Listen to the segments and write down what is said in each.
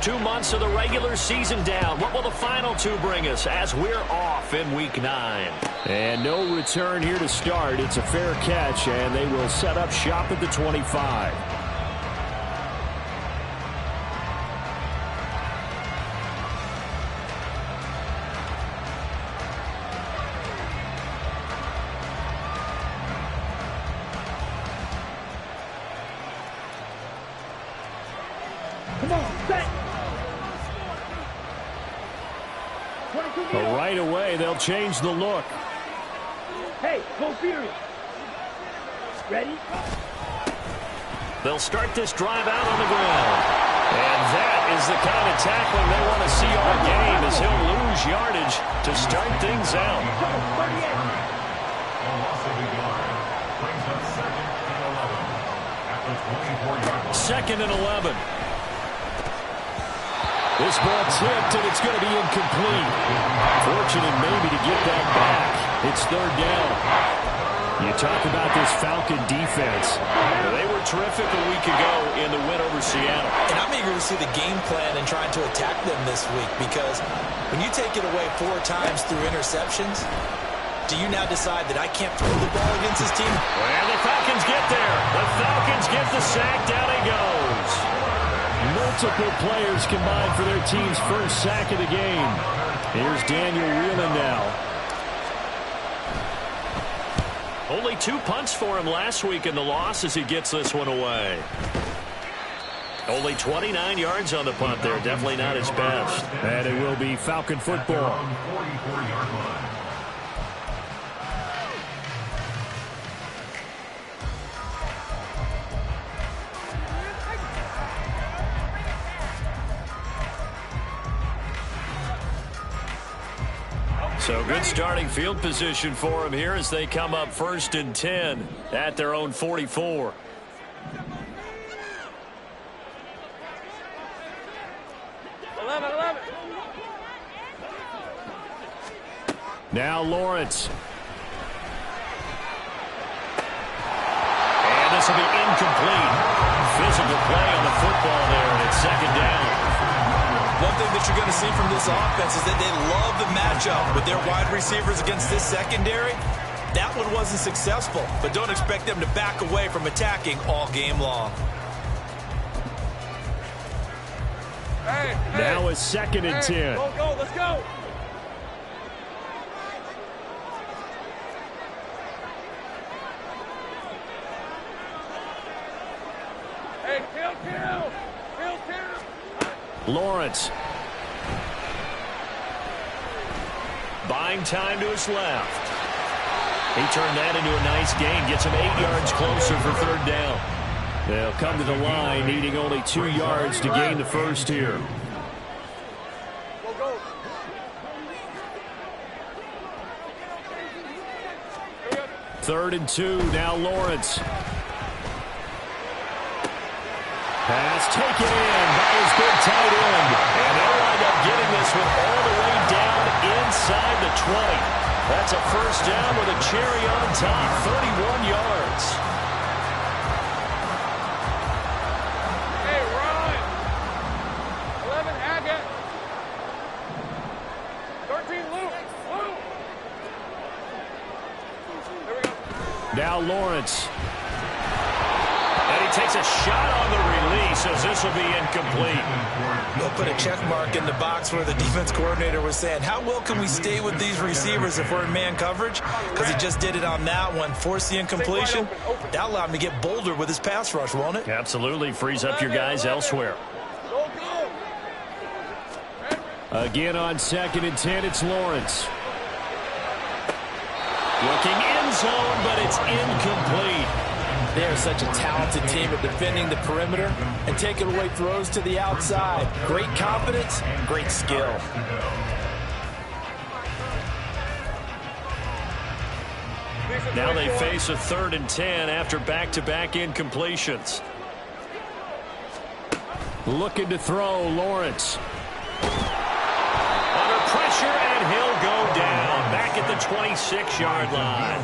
2 months of the regular season down. What will the final 2 bring us as we're off in Week 9? And no return here to start. It's a fair catch, and they will set up shop at the 25. But right away, they'll change the look. Hey, go Fury. Ready? They'll start this drive out on the ground. And that is the kind of tackling they want to see all game, as he'll lose yardage to start things out. Second and 11. This ball tipped, and it's going to be incomplete. Fortunate maybe to get that back. It's third down. You talk about this Falcon defense. They were terrific a week ago in the win over Seattle. And I'm eager to see the game plan and trying to attack them this week, because when you take it away 4 times through interceptions, do you now decide that I can't throw the ball against this team? And the Falcons get there. The Falcons get the sack. Down he goes. Multiple players combined for their team's first sack of the game. Here's Daniel Whelan now. Only 2 punts for him last week in the loss as he gets this one away. Only 29 yards on the punt there. Definitely not his best. And it will be Falcon football. So good starting field position for him here as they come up 1st and 10 at their own 44. Now Lawrence. And this will be incomplete. Physical play on the football there, and it's second down. One thing that you're going to see from this offense is that they love the matchup with their wide receivers against this secondary. That one wasn't successful, but don't expect them to back away from attacking all game long. Now a 2nd and 10. Go, let's go. Hey, kill. Lawrence. Buying time to his left. He turned that into a nice gain. Gets him 8 yards closer for third down. They'll come to the line, needing only 2 yards to gain the first here. Go. 3rd and 2, now Lawrence. Pass taken in by his big tight end. And they'll wind up getting this one all the way down inside the 20. That's a first down with a cherry on top, 31 yards. Hey, run. 11, Hackett. 13, Luke. There we go. Now Lawrence. And he takes a shot on the release as this will be incomplete. They'll put a check mark in the box where the defense coordinator was saying, how well can we stay with these receivers if we're in man coverage? Because he just did it on that one, forced the incompletion. That allowed him to get bolder with his pass rush, won't it? Absolutely frees up your guys elsewhere. Again on 2nd and 10, it's Lawrence. Looking end zone, but it's incomplete. They are such a talented team at defending the perimeter and taking away throws to the outside. Great confidence, great skill. Now they face a 3rd and 10 after back-to-back incompletions. Looking to throw, Lawrence. Under pressure, and he'll go down back at the 26-yard line.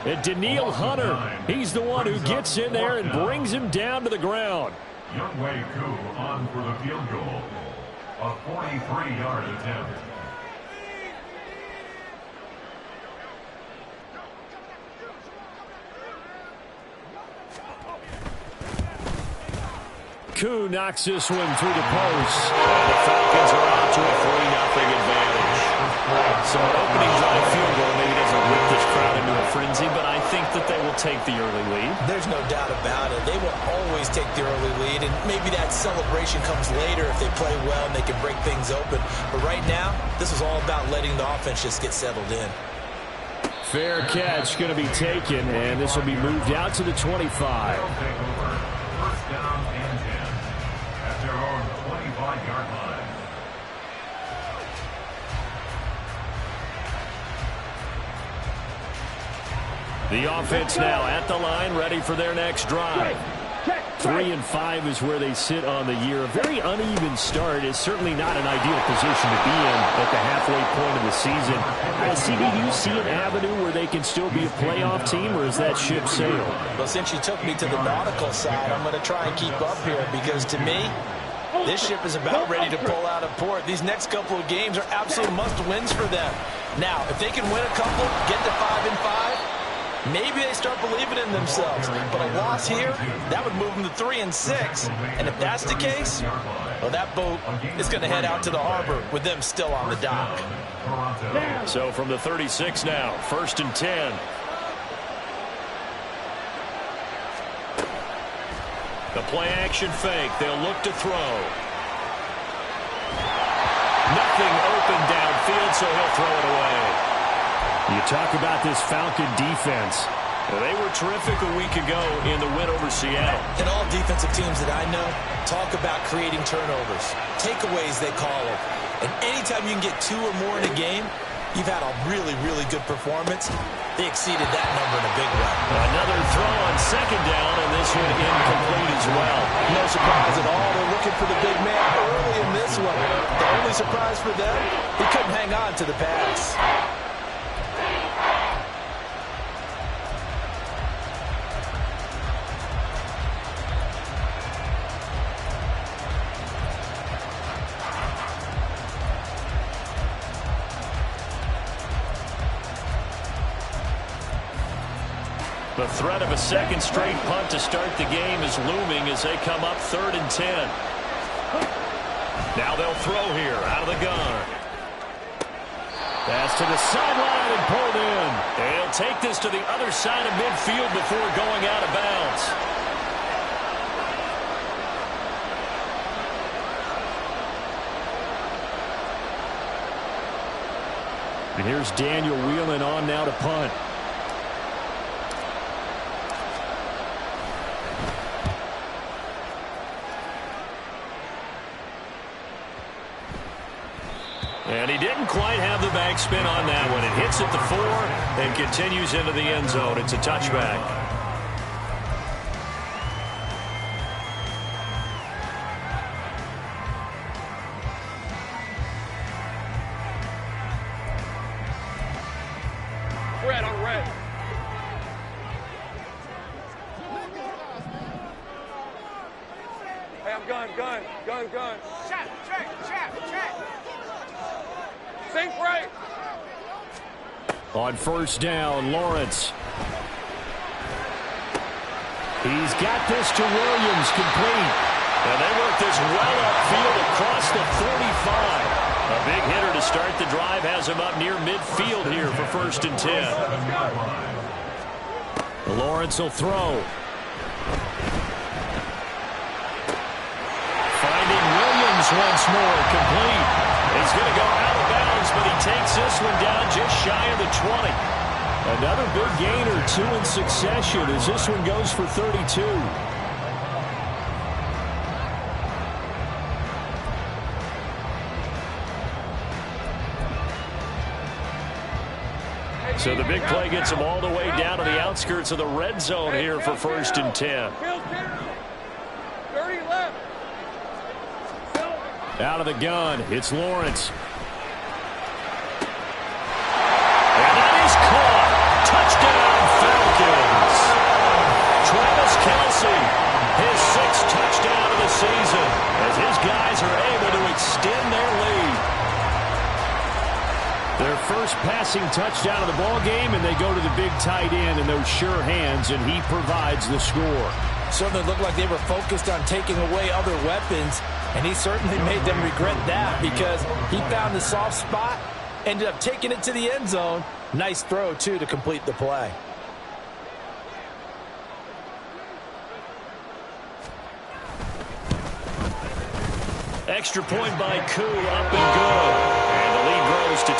And Daniil Hunter, he's the one who gets in there and brings him down to the ground. Youngwei Koo on for the field goal. A 43-yard attempt. Koo knocks this one through the post. And the Falcons are out to a 3-0 advantage. So an opening drive field goal maybe doesn't whip this crowd into a frenzy, but I think that they will take the early lead. There's no doubt about it. They will always take the early lead, and maybe that celebration comes later if they play well and they can break things open. But right now, this is all about letting the offense just get settled in. Fair catch going to be taken, and this will be moved out to the 25. First down and 10 at their own 25-yard line. The offense now at the line, ready for their next drive. 3 and 5 is where they sit on the year. A very uneven start is certainly not an ideal position to be in at the halfway point of the season. CD, do you see an avenue where they can still be a playoff team, or is that ship sailed? Well, since you took me to the nautical side, I'm going to try and keep up here because to me, this ship is about ready to pull out of port. These next couple of games are absolute must-wins for them. Now, if they can win a couple, get to 5 and 5, maybe they start believing in themselves. But a loss here, that would move them to 3 and 6. And if that's the case, well, that boat is going to head out to the harbor with them still on the dock. So from the 36 now, 1st and 10. The play-action fake. They'll look to throw. Nothing open downfield, so he'll throw it away. You talk about this Falcon defense. They were terrific a week ago in the win over Seattle. And all defensive teams that I know talk about creating turnovers. Takeaways, they call them. And anytime you can get 2 or more in a game, you've had a really, really good performance. They exceeded that number in a big way. Another throw on 2nd down, and this one incomplete as well. No surprise at all. They're looking for the big man early in this one. The only surprise for them, he couldn't hang on to the pass. The threat of a second straight punt to start the game is looming as they come up 3rd and 10. Now they'll throw here out of the gun. Pass to the sideline and pulled in. They'll take this to the other side of midfield before going out of bounds. And here's Daniel Whelan on now to punt. And he didn't quite have the backspin on that one. It hits at the 4 and continues into the end zone. It's a touchback. Red on red. Hey, I'm gun. Check. Sink right. On 1st down, Lawrence. He's got this to Williams, complete. And they work this well upfield across the 45. A big hitter to start the drive has him up near midfield here for 1st and 10. Lawrence will throw. Finding Williams once more, complete. He's going to go out of bounds, but he takes this one down just shy of the 20. Another big gainer, 2 in succession as this one goes for 32. So the big play gets him all the way down to the outskirts of the red zone here for 1st and 10. 30 left. Out of the gun, it's Lawrence. And that is caught. Touchdown, Falcons. Travis Kelce, his 6th touchdown of the guys are able to extend their lead. Their first passing touchdown of the ball game, and they go to the big tight end in those sure hands, and he provides the score. Certainly looked like they were focused on taking away other weapons, and he certainly made them regret that because he found the soft spot, ended up taking it to the end zone. Nice throw, too, to complete the play. Extra point by Koo, up and good. And the lead grows to 10-0.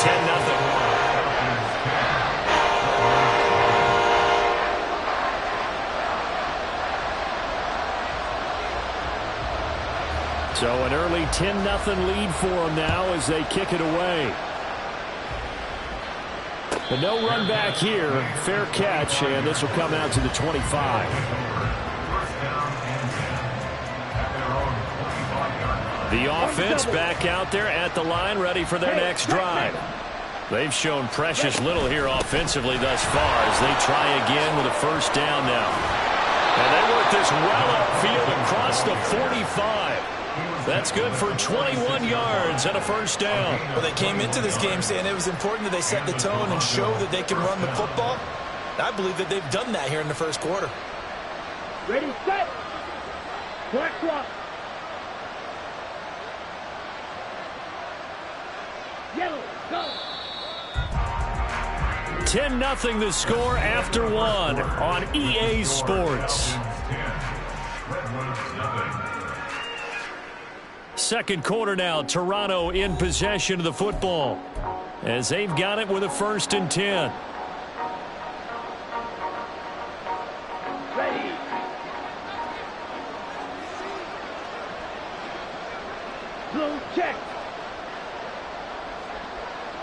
So an early 10-0 lead for them now as they kick it away. But no run back here. Fair catch, and this will come out to the 25. The offense back out there at the line, ready for their next drive. They've shown precious little here offensively thus far as they try again with a first down now. And they work this well upfield across the 45. That's good for 21 yards and a first down. Well, they came into this game saying it was important that they set the tone and show that they can run the football. I believe that they've done that here in the first quarter. Ready, set. Black clock. Yellow, go. 10-0 the score after one on EA Sports. Second quarter now, Toronto in possession of the football as they've got it with a 1st and 10. Ready. Blue check.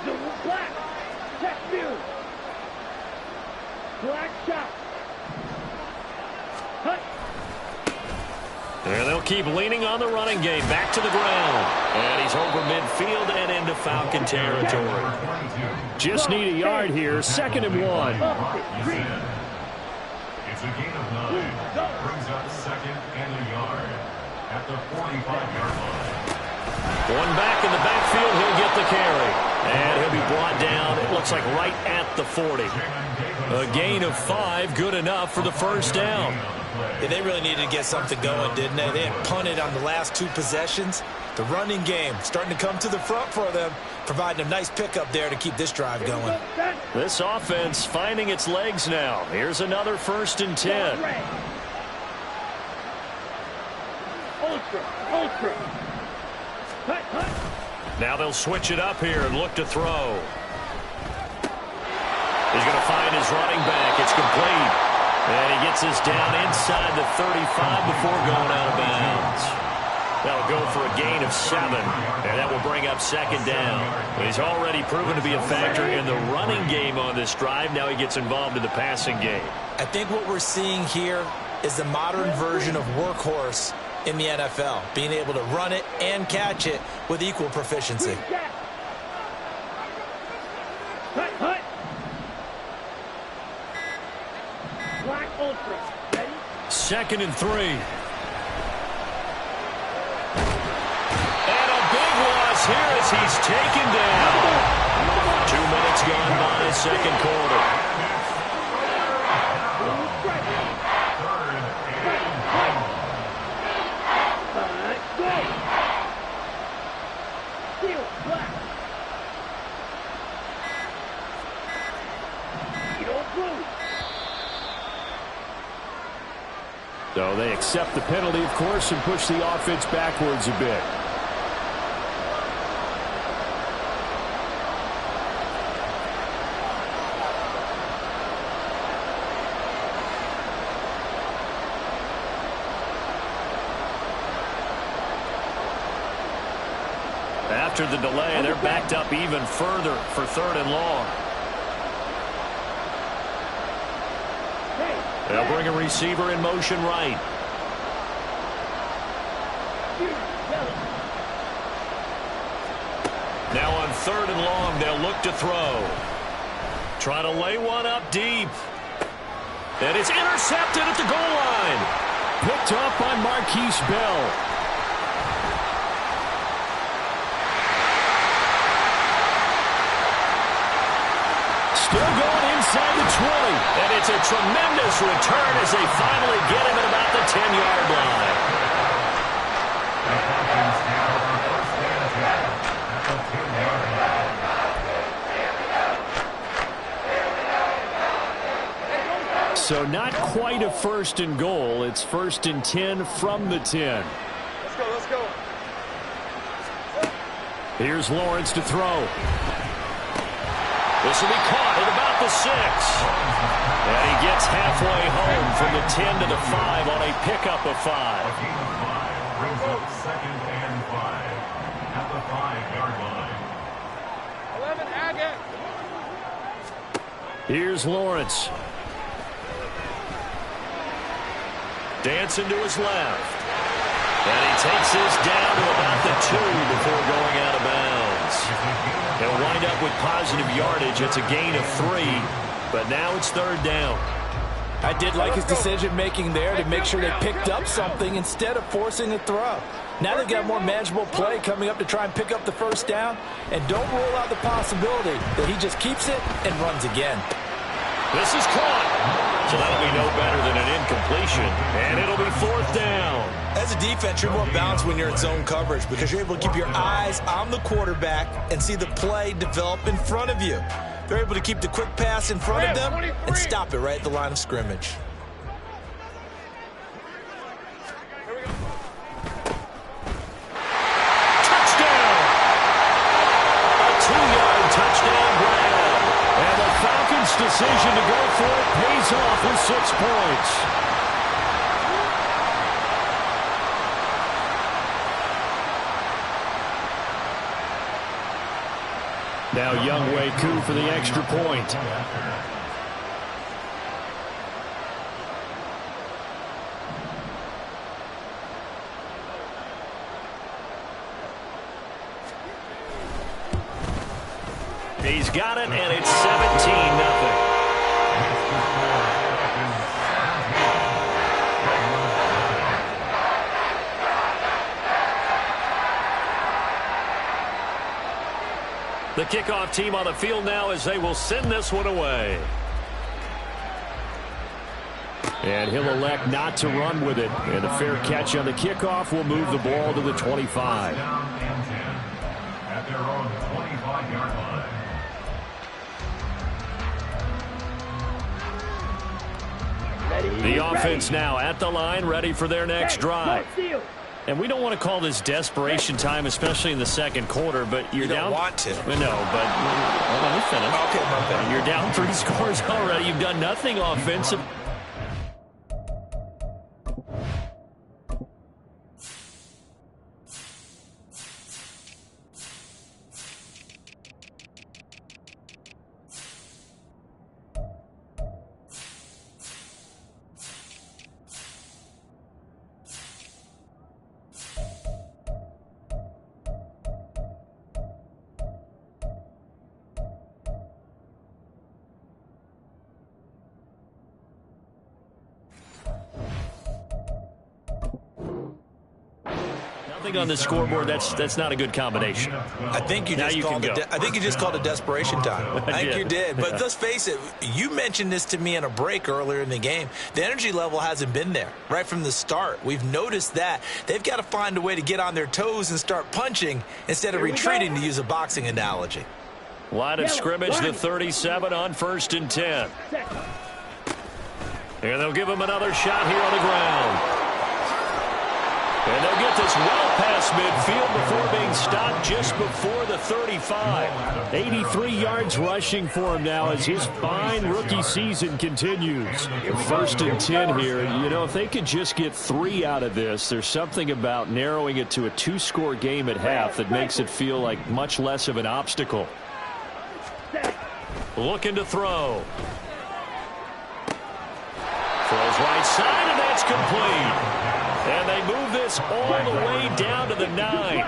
Blue black. Check view. Black shot. Hut. And they'll keep leaning on the running game. Back to the ground. And he's over midfield and into Falcon territory. Just need a yard here. 2nd and 1. It's a gain of 9. Brings up 2nd and a yard at the 45-yard line. One back in the backfield. He'll get the carry. And he'll be brought down, it looks like, right at the 40. A gain of 5, good enough for the first down. Yeah, they really needed to get something going, didn't they? They had punted on the last 2 possessions. The running game starting to come to the front for them, providing a nice pickup there to keep this drive going. This offense finding its legs now. Here's another 1st and 10. Ultra. Hut. Now they'll switch it up here and look to throw. He's going to find his running back. It's complete. And he gets us down inside the 35 before going out of bounds. That'll go for a gain of 7, and that will bring up 2nd down. He's already proven to be a factor in the running game on this drive. Now he gets involved in the passing game. I think what we're seeing here is the modern version of workhorse in the NFL, being able to run it and catch it with equal proficiency. Hut. Black ultra. Ready? 2nd and 3. And a big loss here as he's taken down. 2 minutes gone by, 2nd quarter. So they accept the penalty, of course, and push the offense backwards a bit. After the delay, they're backed up even further for 3rd and long. They'll bring a receiver in motion right. Now on 3rd and long, they'll look to throw. Try to lay one up deep. And it's intercepted at the goal line. Picked up by Marquise Bell. Still going inside the 20. And it's a tremendous return as they finally get him at about the 10-yard line. So not quite a 1st and goal. It's 1st and 10 from the 10. Let's go, let's go. Here's Lawrence to throw. This will be caught at about the 6. And he gets halfway home from the 10 to the 5 on a pickup of 5. Brings up 2nd and 5 at the 5-yard line. 11, Agate. Here's Lawrence. Dancing to his left. And he takes this down to about the 2 before going out of bounds. He'll wind up with positive yardage. It's a gain of 3, but now it's 3rd down. I did like his decision-making there to make sure they picked up something instead of forcing a throw. Now they've got more manageable play coming up to try and pick up the 1st down, and don't rule out the possibility that he just keeps it and runs again. This is caught. So that'll be no better than an incompletion, and it'll be 4th down. As a defense, you're more balanced when you're in zone coverage because you're able to keep your eyes on the quarterback and see the play develop in front of you. They're able to keep the quick pass in front of them and stop it right at the line of scrimmage. Touchdown! A 2-yard touchdown grab. And the Falcons' decision to go for it pays off with 6 points. Now Younghoe Koo for the extra point. He's got it, and it's 17-0. The kickoff team on the field now as they will send this one away. And he'll elect not to run with it. And a fair catch on the kickoff will move the ball to the 25. Down and 10 at their own 25-yard line. The offense now at the line, ready for their next drive. And we don't want to call this desperation time, especially in the 2nd quarter, but you're down. You don't want to. No, but let me finish. Okay, my bad. You're down 3 scores already. You've done nothing offensive. On the scoreboard, that's not a good combination. I think you just called it desperation time. I think you did. But let's face it, you mentioned this to me in a break earlier in the game. The energy level hasn't been there right from the start. We've noticed that. They've got to find a way to get on their toes and start punching instead of retreating, to use a boxing analogy. Line of scrimmage, the 37 on 1st and 10. And they'll give him another shot here on the ground. And they'll get this well past midfield before being stopped just before the 35. 83 yards rushing for him now as his fine rookie season continues. 1st and 10 here. You know, if they could just get 3 out of this, there's something about narrowing it to a 2-score game at half that makes it feel like much less of an obstacle. Looking to throw. Throws right side, and that's complete. And they move this all the way down to the 9. 1st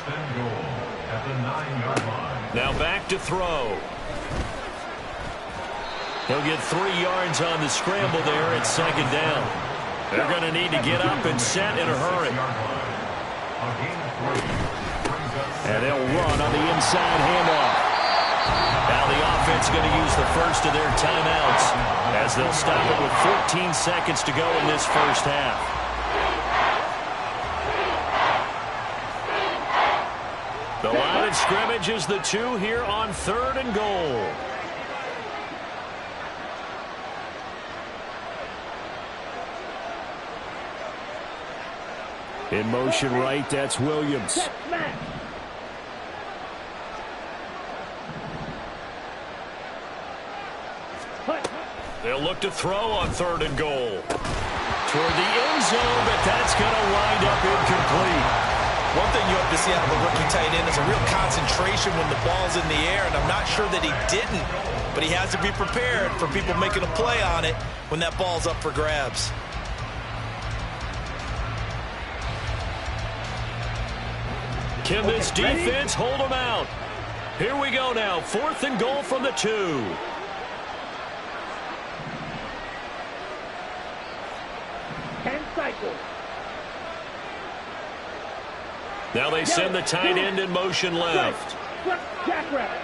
and goal at the 9-yard line. Now back to throw. He'll get 3 yards on the scramble there at 2nd down. They're going to need to get up and set in a hurry. And they'll run on the inside handoff. Now the offense going to use the first of their timeouts as they'll stop it with 14 seconds to go in this first half. The line of scrimmage is the 2 here on 3rd and goal. In motion right, that's Williams. They'll look to throw on 3rd and goal. Toward the end zone, but that's going to wind up incomplete. One thing you have to see out of a rookie tight end is a real concentration when the ball's in the air, and I'm not sure that he didn't, but he has to be prepared for people making a play on it when that ball's up for grabs. Can this defense hold them out? Here we go now. 4th and goal from the 2. Now they send the tight end in motion left. Jackrabbit.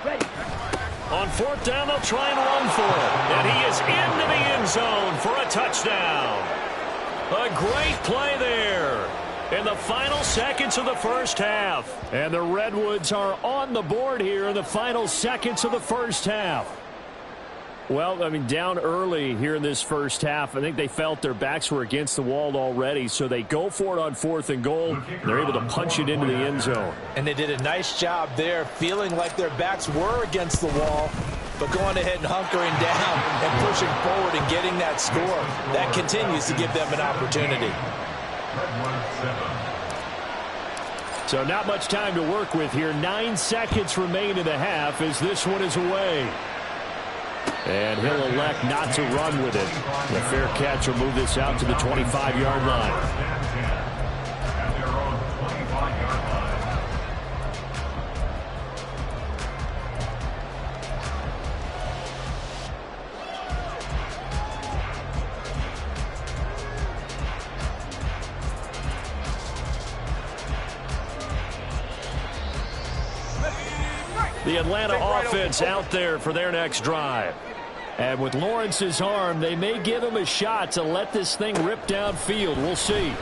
Ready. On 4th down, they'll try and run for it. And he is into the end zone for a touchdown. A great play there in the final seconds of the first half. And the Redwoods are on the board here in the final seconds of the first half. Well, I mean, down early here in this first half. I think they felt their backs were against the wall already, so they go for it on 4th and goal. They're able to punch it into the end zone. And they did a nice job there, feeling like their backs were against the wall, but going ahead and hunkering down and pushing forward and getting that score. That continues to give them an opportunity. So not much time to work with here. 9 seconds remain in the half as this one is away. And he'll elect not to run with it. The fair catch will move this out to the 25-yard line. The Atlanta offense out there for their next drive. And with Lawrence's arm, they may give him a shot to let this thing rip downfield. We'll see.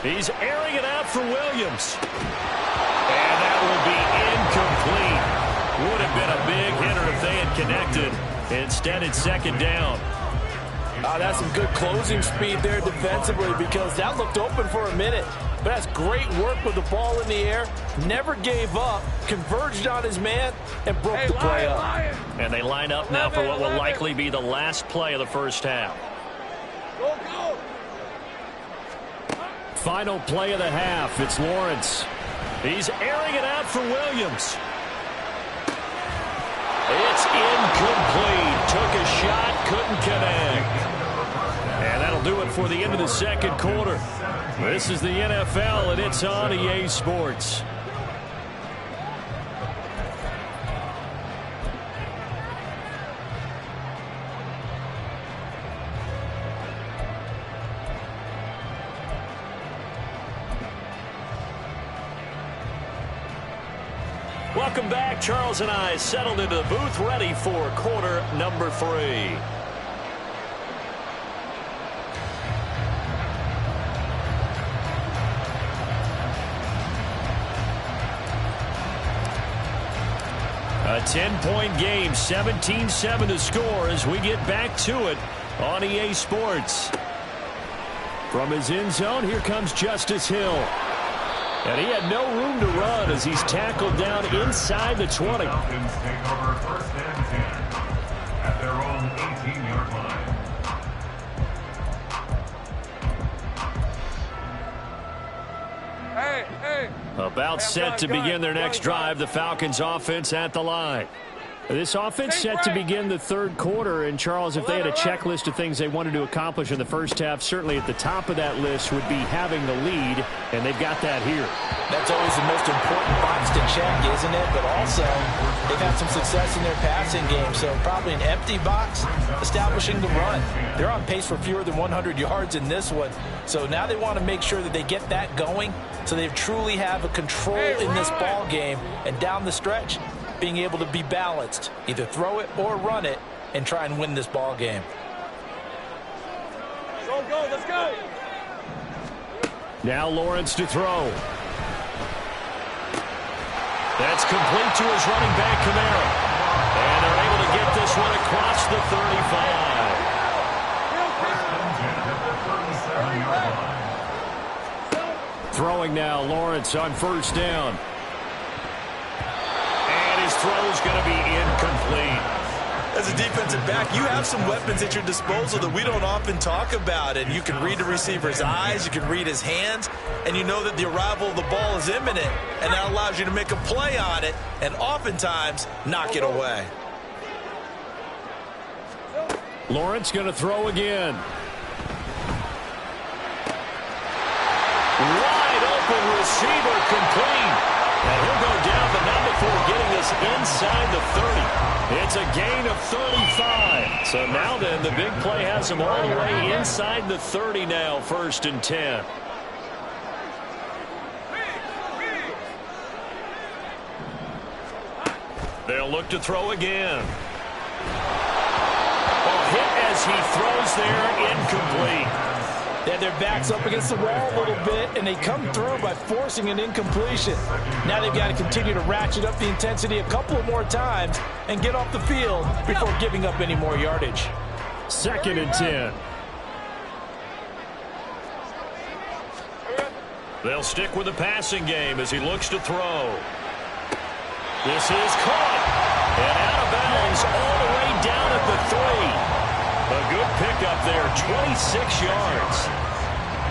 He's airing it out for Williams. And that will be incomplete. Would have been a big hitter if they had connected. Instead, it's 2nd down. That's some good closing speed there defensively because that looked open for a minute. But that's great work with the ball in the air. Never gave up, converged on his man, and broke the play up. And they line up now for what will likely be the last play of the first half. Go. Final play of the half. It's Lawrence. He's airing it out for Williams. It's incomplete. Took a shot, couldn't connect. And that'll do it for the end of the second quarter. This is the NFL, and it's on EA Sports. Welcome back. Charles and I settled into the booth, ready for quarter number 3. A 10-point game, 17-7 to score as we get back to it on EA Sports. From his end zone, here comes Justice Hill. And he had no room to run as he's tackled down inside the 20. Falcons take over 1st and 10 at their own 18-yard line. Hey. About set to begin their next drive. The Falcons offense at the line. This offense set to begin the third quarter. And, Charles, if they had a checklist of things they wanted to accomplish in the first half, certainly at the top of that list would be having the lead, and they've got that here. That's always the most important box to check, isn't it? But also, they've had some success in their passing game, so probably an empty box establishing the run. They're on pace for fewer than 100 yards in this one, so now they want to make sure that they get that going so they truly have a control in this ball game, and down the stretch, being able to be balanced, either throw it or run it, and try and win this ball game. Go, let's go. Now Lawrence to throw. That's complete to his running back, Kamara. And they're able to get this one across the 35. Throwing now, Lawrence on first down. His throw's going to be incomplete. As a defensive back, you have some weapons at your disposal that we don't often talk about. And you can read the receiver's eyes, you can read his hands, and you know that the arrival of the ball is imminent. And that allows you to make a play on it and oftentimes knock it away. Lawrence going to throw again. Wide open receiver complete. And he'll go down, but not before getting this inside the 30. It's a gain of 35. So now then, the big play has him all the way inside the 30 now, 1st and 10. They'll look to throw again. A hit as he throws there, incomplete. They had their backs up against the wall a little bit, and they come through by forcing an incompletion. Now they've got to continue to ratchet up the intensity a couple of more times and get off the field before giving up any more yardage. 2nd and 10. They'll stick with the passing game as he looks to throw. This is caught. And out of bounds all the way down at the 3. A good pickup there, 26 yards.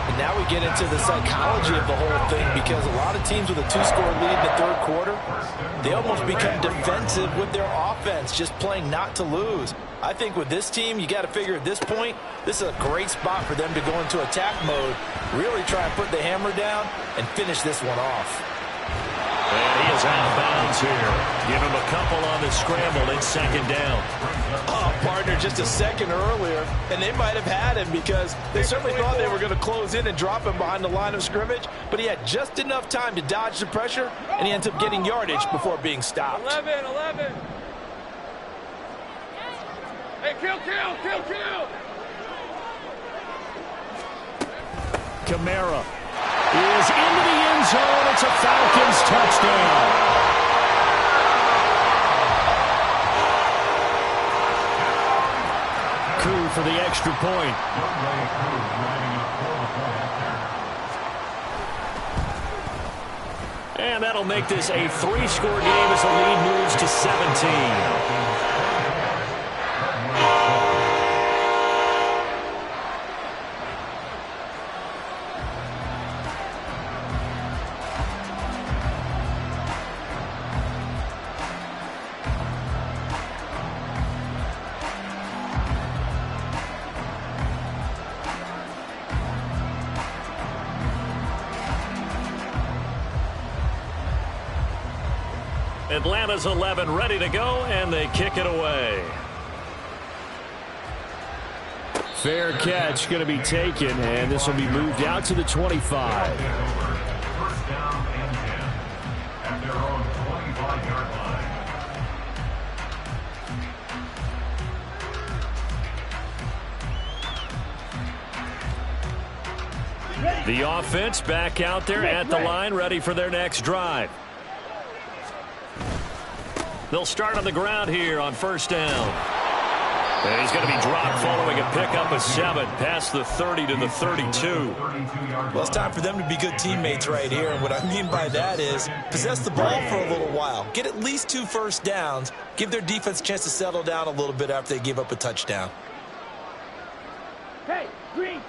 And now we get into the psychology of the whole thing, because a lot of teams with a 2-score lead in the third quarter, they almost become defensive with their offense, just playing not to lose. I think with this team, you got to figure at this point, this is a great spot for them to go into attack mode, really try and put the hammer down and finish this one off. And he is out of bounds here. Give him a couple on the scramble. It's 2nd down. Oh, partner, just a second earlier, and they might have had him because they certainly thought they were going to close in and drop him behind the line of scrimmage, but he had just enough time to dodge the pressure, and he ends up getting yardage before being stopped. 11. Hey, kill. Kamara is into the end zone. It's a Falcons touchdown. Coup for the extra point. And that'll make this a 3-score game as the lead moves to 17. Atlanta's 11 ready to go, and they kick it away. Fair catch going to be taken, and this will be moved out to the 25. 1st down and 10 at their own 25-yard line. The offense back out there at the line, ready for their next drive. They'll start on the ground here on 1st down. And he's going to be dropped following a pickup of 7 past the 30 to the 32. Well, it's time for them to be good teammates right here, and what I mean by that is possess the ball for a little while, get at least 2 first downs, give their defense a chance to settle down a little bit after they give up a touchdown. Hey, Green.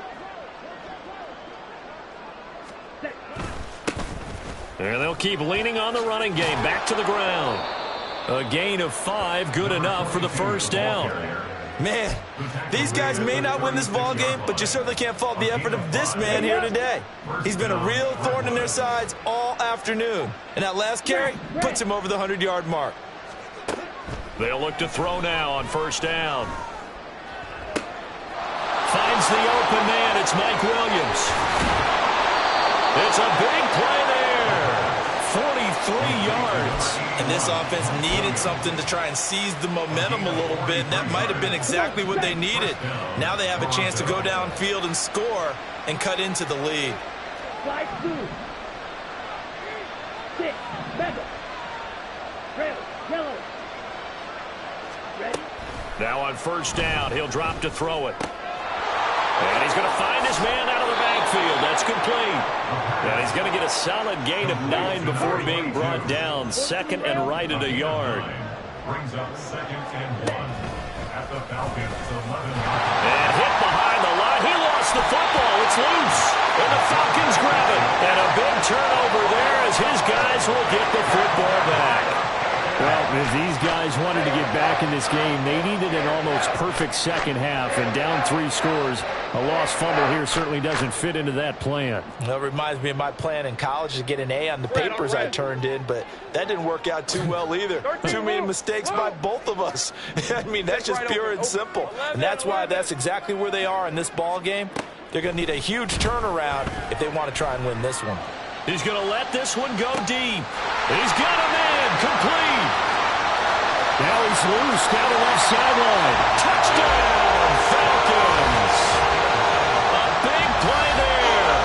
And they'll keep leaning on the running game. Back to the ground. A gain of 5, good enough for the first down. Man, these guys may not win this ball game, but you certainly can't fault the effort of this man here today. He's been a real thorn in their sides all afternoon. And that last carry puts him over the 100-yard mark. They'll look to throw now on first down. Finds the open man. It's Mike Williams. It's a big play there. 43 yards. And this offense needed something to try and seize the momentum a little bit. And that might have been exactly what they needed. Now they have a chance to go downfield and score and cut into the lead. Slide 2. 6. Mega. Red. Yellow. Ready? Now on first down, he'll drop to throw it. And he's going to find his man out of the backfield. That's complete. And he's going to get a solid gain of 9 before being brought down. Second and right at a yard. Brings up 2nd and 1 at the Falcons 11. And hit behind the line. He lost the football. It's loose. And the Falcons grab it. And a big turnover there as his guys will get the football back. Well, if these guys wanted to get back in this game, they needed an almost perfect second half, and down 3 scores. A lost fumble here certainly doesn't fit into that plan. That reminds me of my plan in college to get an A on the papers I turned in, but that didn't work out too well either. Too many mistakes by both of us. I mean, that's just pure and simple. And that's why that's exactly where they are in this ball game. They're going to need a huge turnaround if they want to try and win this one. He's going to let this one go deep. He's got a man complete. Now he's loose down the left sideline. Touchdown, Falcons. A big play there.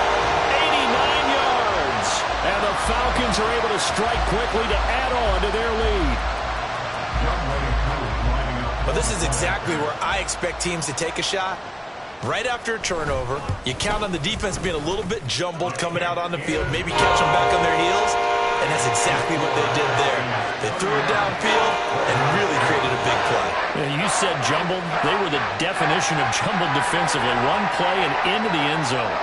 89 yards. And the Falcons are able to strike quickly to add on to their lead. Well, this is exactly where I expect teams to take a shot. Right after a turnover, you count on the defense being a little bit jumbled coming out on the field, maybe catch them back on their heels, and that's exactly what they did there. They threw it downfield and really created a big play. Yeah, you said jumbled. They were the definition of jumbled defensively. One play and into the end zone.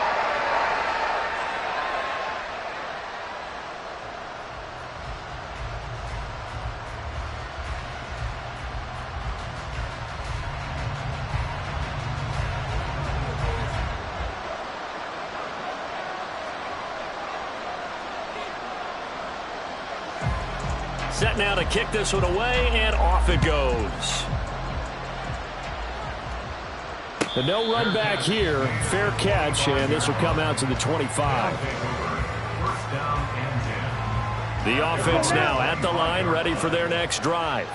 Set now to kick this one away, and off it goes. And no run back here. Fair catch, and this will come out to the 25. The offense now at the line, ready for their next drive.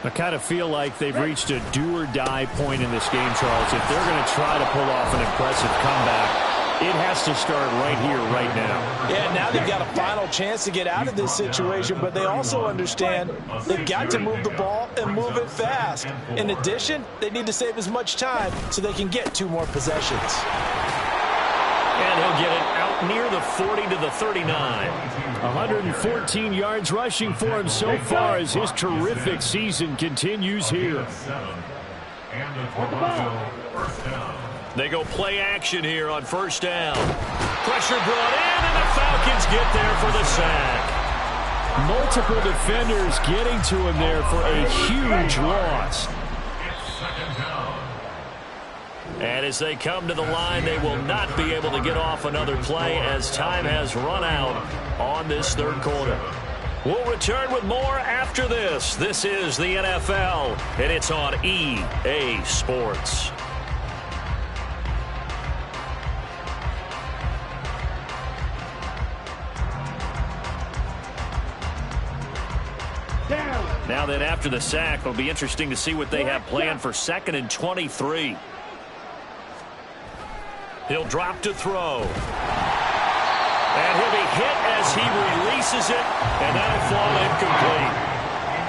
I kind of feel like they've reached a do-or-die point in this game, Charles. If they're going to try to pull off an impressive comeback, it has to start right here, right now. Yeah, now they've got a final chance to get out of this situation, but they also understand they've got to move the ball and move it fast. In addition, they need to save as much time so they can get 2 more possessions. And he'll get it out near the 40 to the 39. 114 yards rushing for him so far as his terrific season continues here. They go play action here on first down. Pressure brought in, and the Falcons get there for the sack. Multiple defenders getting to him there for a huge loss. And as they come to the line, they will not be able to get off another play as time has run out on this third quarter. We'll return with more after this. This is the NFL, and it's on EA Sports. Now then, after the sack, it'll be interesting to see what they have planned for 2nd and 23. He'll drop to throw. And he'll be hit as he releases it, and that'll fall incomplete.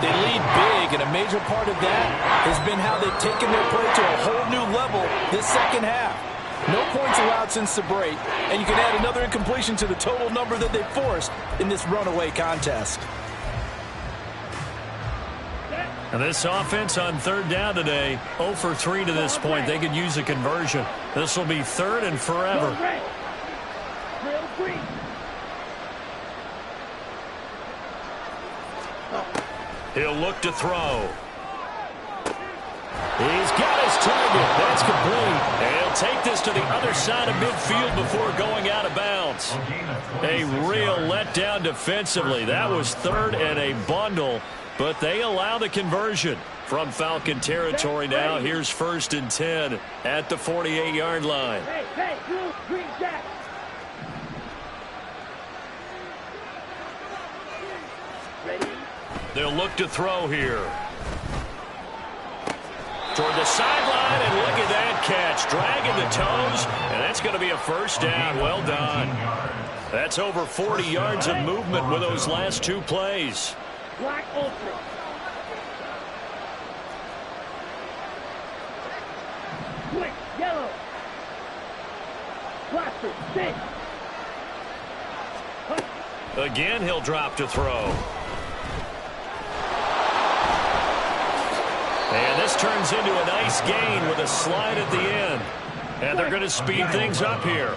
They lead big, and a major part of that has been how they've taken their play to a whole new level this second half. No points allowed since the break, and you can add another incompletion to the total number that they forced in this runaway contest. And this offense on third down today, 0 for 3 to this point. They could use a conversion. This will be 3rd and forever. He'll look to throw. He's got his target. That's complete. And he'll take this to the other side of midfield before going out of bounds. A real letdown defensively. That was third and a bundle, but they allow the conversion. From Falcon territory now, here's 1st and 10 at the 48-yard line. Hey, blue, green jack. Ready? They'll look to throw here. Toward the sideline, and look at that catch. Dragging the toes, and that's going to be a first down. Well done. That's over 40 yards of movement with those last 2 plays. Black ultra. Quick, yellow. Blaster, six. Again, he'll drop to throw. And this turns into a nice gain with a slide at the end. And they're going to speed things up here.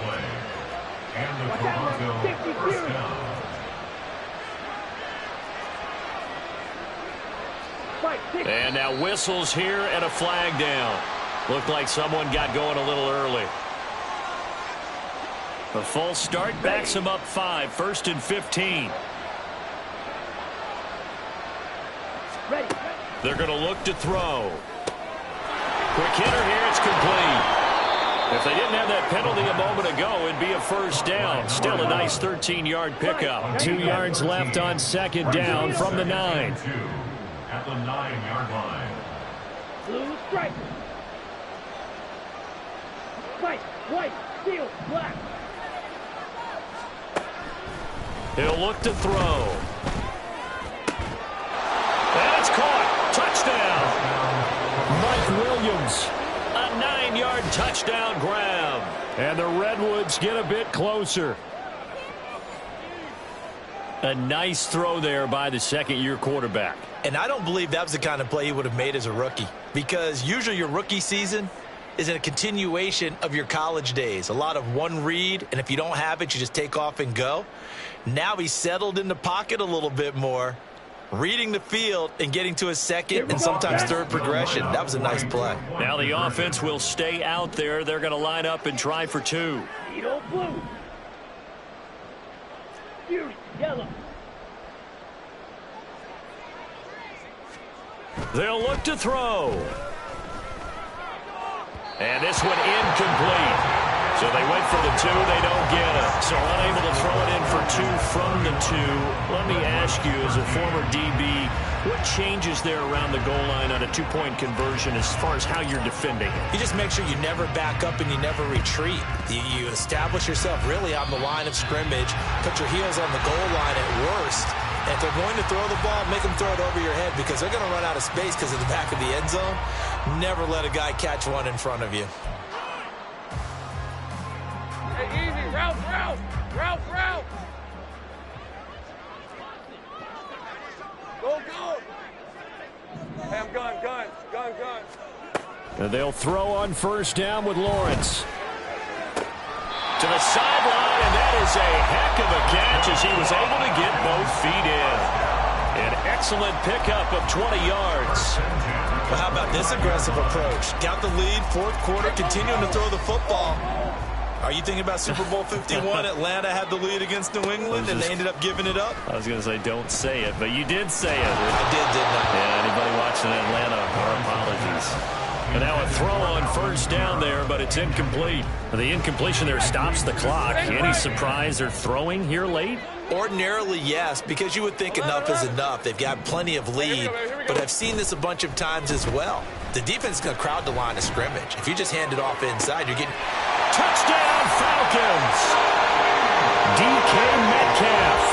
And the Toronto first down. And now whistles here and a flag down. Looked like someone got going a little early. A false start backs him up 5, 1st and 15. Ready. They're going to look to throw. Quick hitter here, it's complete. If they didn't have that penalty a moment ago, it'd be a first down. Still a nice 13-yard pickup. 2 yards left on 2nd down from the 9. At the 9-yard line. Blue stripe. White, white, steel, black. He'll look to throw. That's caught. Touchdown. Mike Williams. A 9-yard touchdown grab. And the Redwoods get a bit closer. A nice throw there by the 2nd-year quarterback. And I don't believe that was the kind of play he would have made as a rookie, because usually your rookie season is a continuation of your college days. A lot of one read, and if you don't have it, you just take off and go. Now he's settled in the pocket a little bit more, reading the field and getting to a second and sometimes third progression. That was a nice play. Now the offense will stay out there. They're going to line up and try for 2. Beetle blue. Fury yellow. They'll look to throw. And this one incomplete. So they went for the 2, they don't get it. So unable to throw it in for 2 from the 2. Let me ask you, as a former DB, what changes there around the goal line on a 2-point conversion as far as how you're defending it? You just make sure you never back up and you never retreat. You establish yourself really on the line of scrimmage, put your heels on the goal line at worst. And if they're going to throw the ball, make them throw it over your head, because they're going to run out of space because of the back of the end zone. Never let a guy catch one in front of you. Hey, easy. Route. Go. Hey, I'm gun. And they'll throw on 1st down with Lawrence. To the sideline, and that is a heck of a catch as he was able to get both feet in. An excellent pickup of 20 yards. Well, how about this aggressive approach? Got the lead, 4th quarter, continuing to throw the football. Are you thinking about Super Bowl 51? Atlanta had the lead against New England, and they ended up giving it up? I was going to say don't say it, but you did say it. I didn't I? Yeah, anybody watching Atlanta, our apologies. And now a throw on 1st down there, but it's incomplete. The incompletion there stops the clock. Any surprise they're throwing here late? Ordinarily, yes, because you would think enough is enough. They've got plenty of lead, but I've seen this a bunch of times as well. The defense is going to crowd the line of scrimmage. If you just hand it off inside, you're getting... Touchdown, Falcons! DK Metcalf.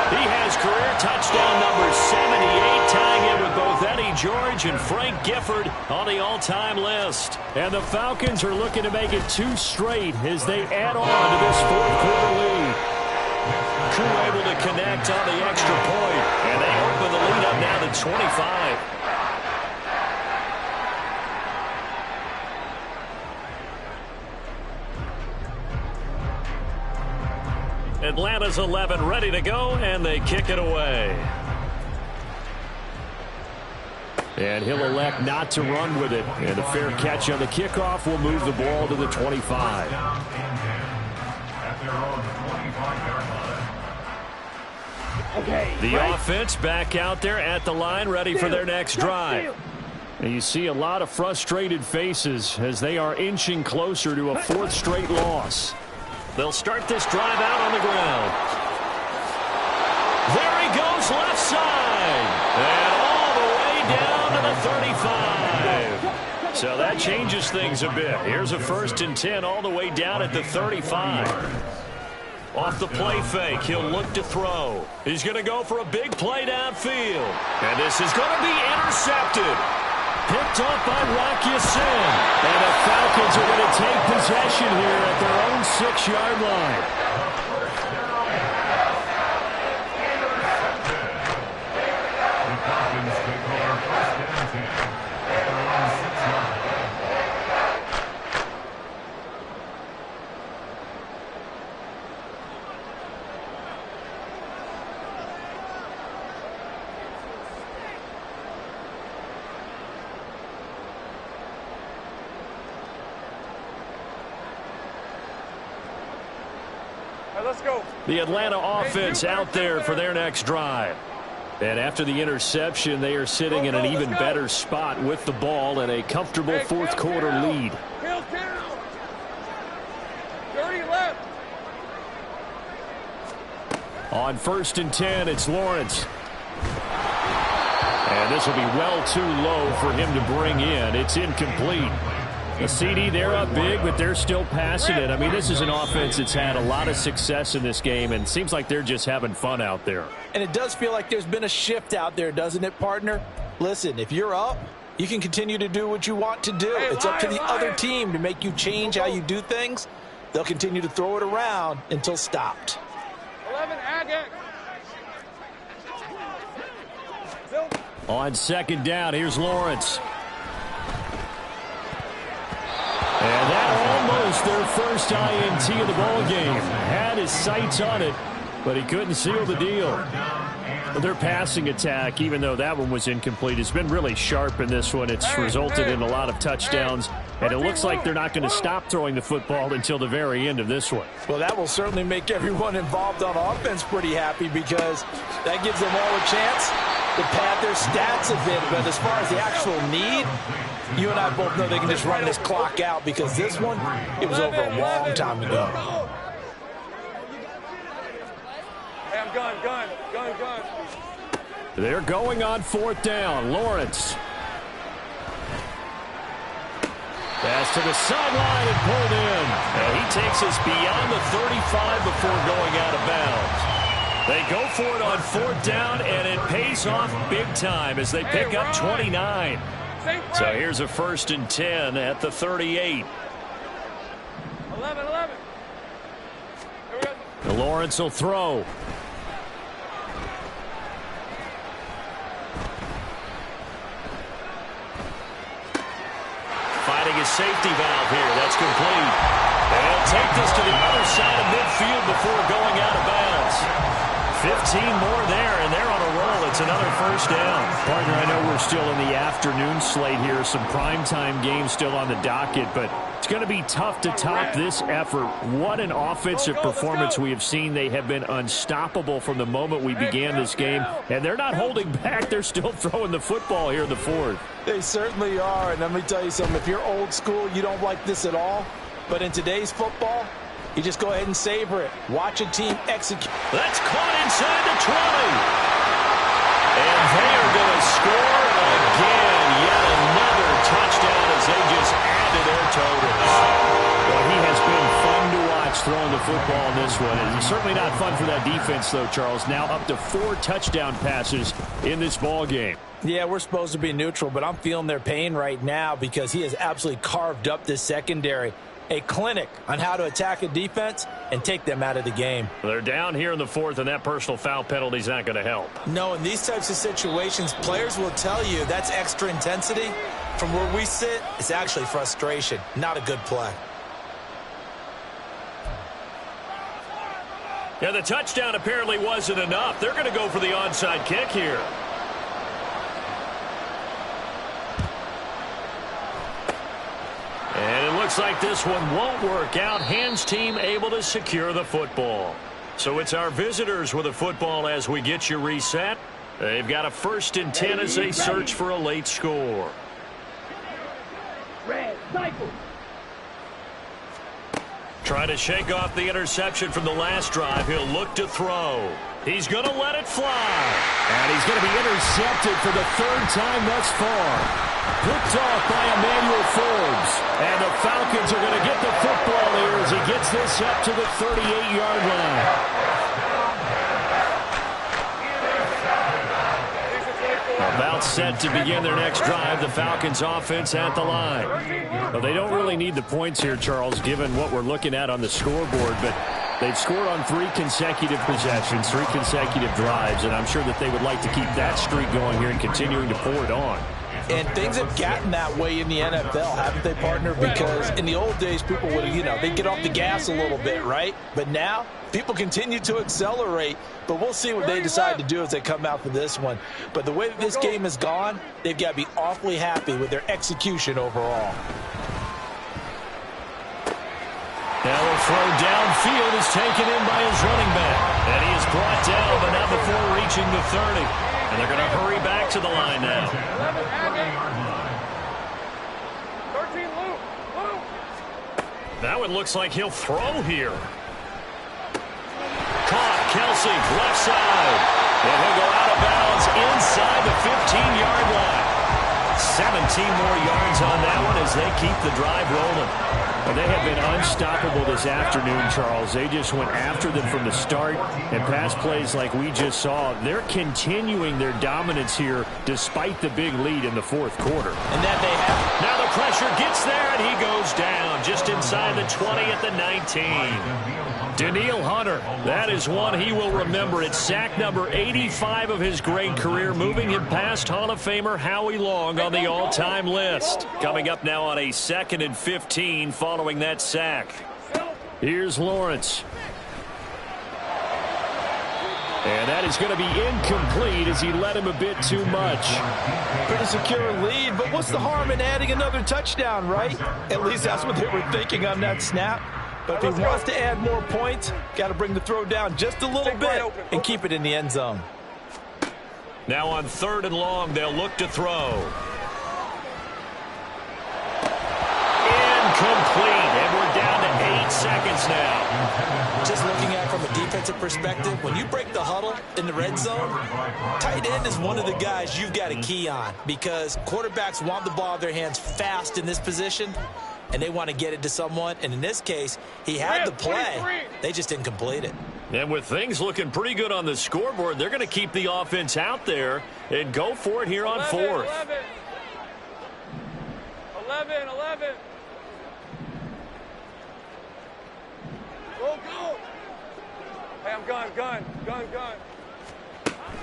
He has career touchdown number 78, tying it with both Eddie George and Frank Gifford on the all-time list. And the Falcons are looking to make it 2 straight as they add on to this 4th quarter lead. Crew able to connect on the extra point, and they open the lead up now to 25. Atlanta's 11 ready to go, and they kick it away. And he'll elect not to run with it. And a fair catch on the kickoff will move the ball to the 25. The offense back out there at the line, ready for their next drive. And you see a lot of frustrated faces as they are inching closer to a 4th straight loss. They'll start this drive out on the ground. There he goes, left side. And all the way down to the 35. So that changes things a bit. Here's a 1st and 10 all the way down at the 35. Off the play fake, he'll look to throw. He's going to go for a big play downfield. And this is going to be intercepted. Picked up by Rocky Sin. And the Falcons are going to take possession here at their own 6-yard line. Let's go. The Atlanta offense out there for their next drive. And after the interception, they are sitting in an even better spot with the ball and a comfortable 4th quarter lead. Hills down. 30 left. On 1st and 10, it's Lawrence. And this will be well too low for him to bring in. It's incomplete. The CD, they're up big, but they're still passing it. I mean, this is an offense that's had a lot of success in this game, and it seems like they're just having fun out there. And it does feel like there's been a shift out there, doesn't it, partner? Listen, if you're up, you can continue to do what you want to do. It's up to the other team to make you change how you do things. They'll continue to throw it around until stopped. 11, Agate. On 2nd down, here's Lawrence. And that almost their first INT of the ball game. Had his sights on it, but he couldn't seal the deal. Their passing attack, even though that one was incomplete, has been really sharp in this one. It's resulted in a lot of touchdowns, and it looks like they're not going to stop throwing the football until the very end of this one. Well, that will certainly make everyone involved on offense pretty happy because that gives them all a chance to pad their stats a bit. But as far as the actual need, you and I both know they can just run this clock out because this one, it was over a long time ago. Hey, I'm gun. They're going on 4th down. Lawrence. Pass to the sideline and pulled in. And he takes us beyond the 35 before going out of bounds. They go for it on 4th down, and it pays off big time as they pick up 29. So here's a 1st and 10 at the 38. 11. Lawrence will throw. Finding his safety valve here. That's complete. And he'll take this to the other side of midfield before going out of bounds. 15 more there, and they're on a roll. It's another 1st down. Partner, I know we're still in the afternoon slate here. Some primetime games still on the docket, but it's going to be tough to top this effort. What an offensive performance we have seen. They have been unstoppable from the moment we began this game, and they're not holding back. They're still throwing the football here in the 4th. They certainly are, and let me tell you something. If you're old school, you don't like this at all. But in today's football, you just go ahead and savor it. Watch a team execute. That's caught inside the 20. And they are going to score again. Yet another touchdown as they just add to their totals. Well, he has been fun to watch throwing the football in this one. It's certainly not fun for that defense, though, Charles. Now up to 4 touchdown passes in this ball game. Yeah, we're supposed to be neutral, but I'm feeling their pain right now because he has absolutely carved up this secondary. A clinic on how to attack a defense and take them out of the game. They're down here in the 4th, and that personal foul penalty is not going to help. No, in these types of situations, players will tell you that's extra intensity. From where we sit, it's actually frustration, not a good play. Yeah, the touchdown apparently wasn't enough. They're going to go for the onside kick here. looks like this one won't work out. Hands team able to secure the football. So it's our visitors with a football as we get you reset. They've got a 1st and 10 as they search for a late score. Red cycle. Trying to shake off the interception from the last drive. He'll look to throw. He's going to let it fly. And he's going to be intercepted for the 3rd time thus far. Picked off by Emmanuel Forbes. And the Falcons are going to get the football here as he gets this up to the 38-yard line. About set to begin their next drive, the Falcons offense at the line. Well, they don't really need the points here, Charles, given what we're looking at on the scoreboard, but they've scored on 3 consecutive possessions, 3 consecutive drives, and I'm sure that they would like to keep that streak going here and continuing to pour it on. And things have gotten that way in the NFL, haven't they, partner? Because in the old days, people would, they'd get off the gas a little bit, right? But now, people continue to accelerate. But we'll see what they decide to do as they come out for this one. But the way that this game has gone, they've got to be awfully happy with their execution overall. Now a throw downfield is taken in by his running back. And he is brought down, but not before reaching the 30. And they're going to hurry back to the line now. 13 loop. Now it looks like he'll throw here. Caught, Kelsey, left side. And he'll go out of bounds inside the 15-yard line. 17 more yards on that one as they keep the drive rolling. Well, they have been unstoppable this afternoon, Charles. They just went after them from the start, and pass plays like we just saw, they're continuing their dominance here despite the big lead in the 4th quarter. And that they have. Now the pressure gets there, and he goes down just inside the 20 at the 19. Danielle Hunter, that is one he will remember. It's sack number 85 of his great career, moving him past Hall of Famer Howie Long on the all-time list. Coming up now on a 2nd and 15 following that sack. Here's Lawrence. And that is going to be incomplete as he led him a bit too much. Pretty secure lead, but what's the harm in adding another touchdown, right? At least that's what they were thinking on that snap. But if he wants to add more points, got to bring the throw down just a little bit and keep it in the end zone. Now on 3rd and long, they'll look to throw. Incomplete, and we're down to 8 seconds now. Just looking at it from a defensive perspective, when you break the huddle in the red zone, tight end is one of the guys you've got to key on because quarterbacks want the ball in their hands fast in this position, and they want to get it to someone. And in this case, he had the play. They just didn't complete it. And with things looking pretty good on the scoreboard, they're going to keep the offense out there and go for it here on 4th. 11. Go. Hey, I'm gun.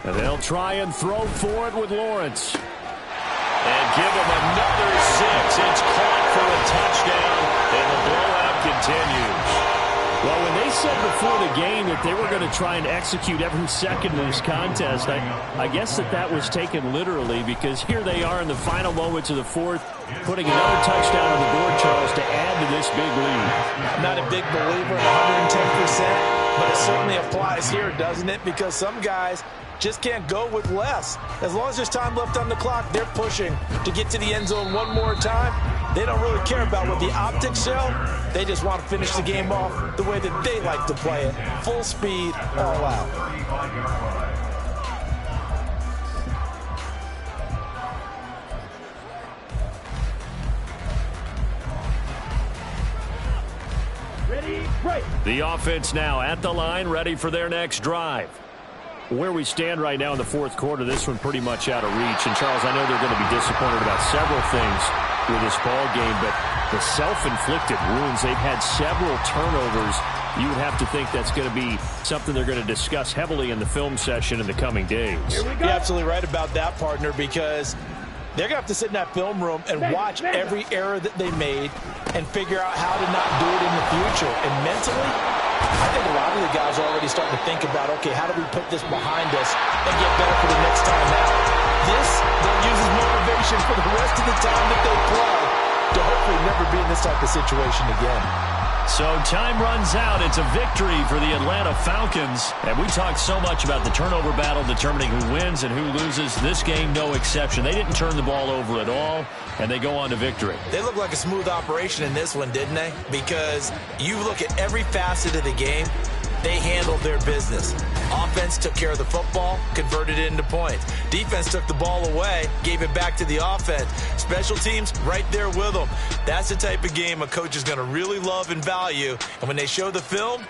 And they'll try and throw for it with Lawrence. And give him another 6. It's caught for a touchdown, and the blowout continues. Well, when they said before the game that they were going to try and execute every second of this contest, I guess that was taken literally because here they are in the final moments of the 4th, putting another touchdown on the board, Charles, to add to this big lead. I'm not a big believer in 110%, but it certainly applies here, doesn't it? Because some guys just can't go with less. As long as there's time left on the clock, they're pushing to get to the end zone one more time. They don't really care about what the optics show. They just want to finish the game off the way that they like to play it. Full speed, all out. Ready, break. The offense now at the line, ready for their next drive. Where we stand right now in the 4th quarter, this one pretty much out of reach. And, Charles, I know they're going to be disappointed about several things with this ball game, but the self-inflicted wounds, they've had several turnovers. You would have to think that's going to be something they're going to discuss heavily in the film session in the coming days. You're absolutely right about that, partner, because they're going to have to sit in that film room and watch every error that they made and figure out how to not do it in the future. And mentally, I think a lot of the guys are already starting to think about, okay, how do we put this behind us and get better for the next time out? This, they'll use as motivation for the rest of the time that they play. to hopefully never be in this type of situation again. So time runs out. It's a victory for the Atlanta Falcons. And we talked so much about the turnover battle determining who wins and who loses. This game, no exception. They didn't turn the ball over at all, and they go on to victory. They look like a smooth operation in this one, didn't they? Because you look at every facet of the game, they handled their business. Offense took care of the football, converted it into points. Defense took the ball away, gave it back to the offense. Special teams, right there with them. That's the type of game a coach is going to really love and value. And when they show the film,